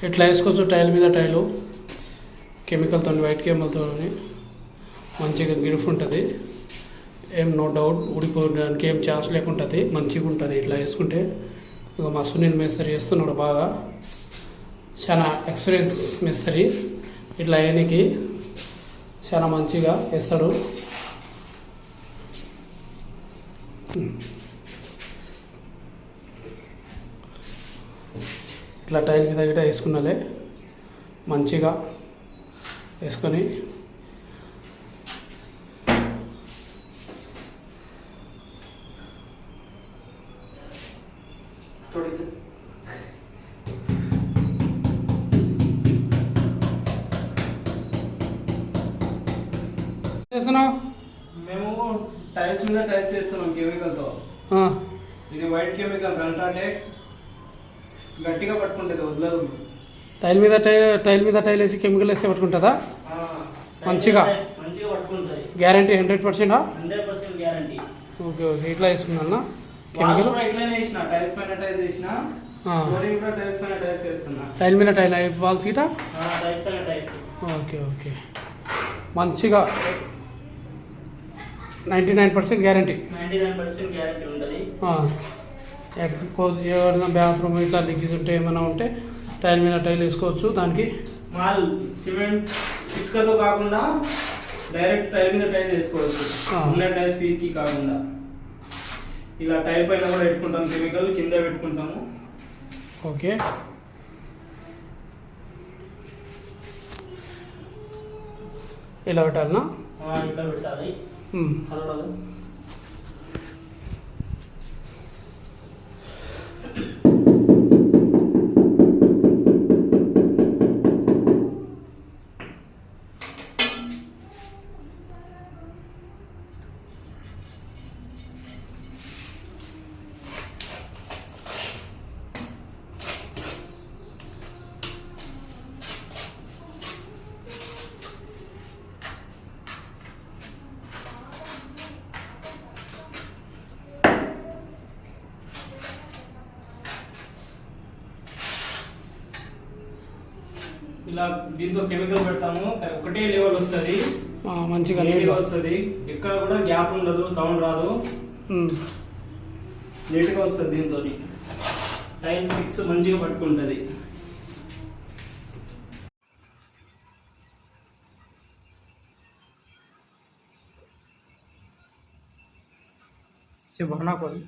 ఇట్లా వేసుకోవచ్చు టైల్ మీద టైలు కెమికల్తో వైట్ కెమికల్తో మంచిగా గ్రిప్ ఉంటుంది. ఏం నో డౌట్ ఊడిపోవడానికి ఏం ఛాన్స్ లేకుంటుంది. మంచిగా ఉంటుంది ఇట్లా వేసుకుంటే. ఇక మా సునీల్ మేస్త్రి చేస్తున్నాడు బాగా, చాలా ఎక్స్పీరియన్స్ మేస్త్రి. ఇట్లా వేయనికి చాలా మంచిగా వేస్తాడు. ఇట్లా టైల్ మీద గిట్ట వేసుకున్నాలే మంచిగా వేసుకొని చేస్తున్నావు. మేము టైల్స్ మీద టైల్స్ చేస్తున్నాం కెమికల్తో. ఇది వైట్ కెమికల్ రంటాటెక్, గట్టిగా పట్టుకుంటుంది, వదలదు. టైల్ మీద టైల్ వేసి కెమికల్ వేస్తే పట్టుకుంటుందా? మంచిగా పట్టుకుంటుంది. గ్యారంటీ 100%? 100% గ్యారంటీ. Okay okay. ఇట్లా వేసుకున్నా కెమికల్ ఇట్లానే వేసిన టైల్స్ పైన టైల్స్ వేసిన, టైల్స్ పైన టైల్స్ వేస్తున్నా. టైల్ మీద టైల్ వాల్స్ గిట టైల్స్ పైన టైల్స్. Okay okay. మంచిగా 99% గ్యారంటీ. 99% గ్యారంటీ ఉంటుంది. ఎవరైనా బాత్రూమ్ ఇట్లా లీకేజ్ ఉంటే ఏమైనా ఉంటే టైల్ మీద టైల్ వేసుకోవచ్చు. దానికి మాల్ సిమెంట్ ఇసుకతో కాకుండా డైరెక్ట్ టైల్ మీద టైల్ వేసుకోవచ్చు. ఉన్న టైల్స్ పీకి కాకుండా ఇలా టైల్ పైన కూడా పెట్టుకుంటాం కెమికల్, కింద పెట్టుకుంటాము. ఓకే. ఇలా పెట్టాలనా? ఇట్లా పెట్టాలి. ఇలా దీంతో కెమికల్ పెడతాము, ఒకటే లెవెల్ వస్తుంది, మంచిగా వస్తుంది. ఎక్కడ కూడా గ్యాప్ ఉండదు, సౌండ్ రాదు, నీట్గా వస్తుంది. దీంతో టైల్ ఫిక్స్ మంచిగా పట్టుకుంటుంది. से भरना पड़े।